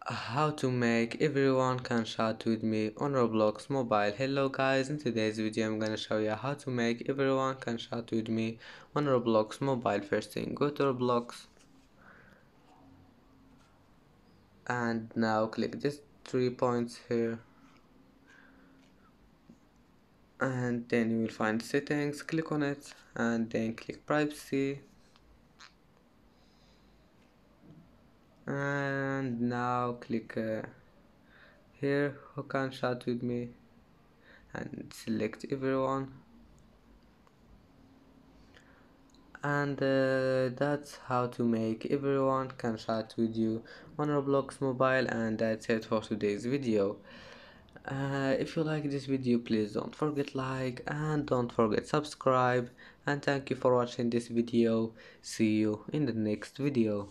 How to make everyone can chat with me on Roblox mobile. Hello guys, in today's video I'm gonna show you how to make everyone can chat with me on Roblox mobile. First thing, go to Roblox and now click this 3 points here, and then you will find settings, click on it and then click privacy, and now click here who can chat with me and select everyone, and that's how to make everyone can chat with you on Roblox mobile. And that's it for today's video. If you like this video, please don't forget like and don't forget subscribe, and thank you for watching this video. See you in the next video.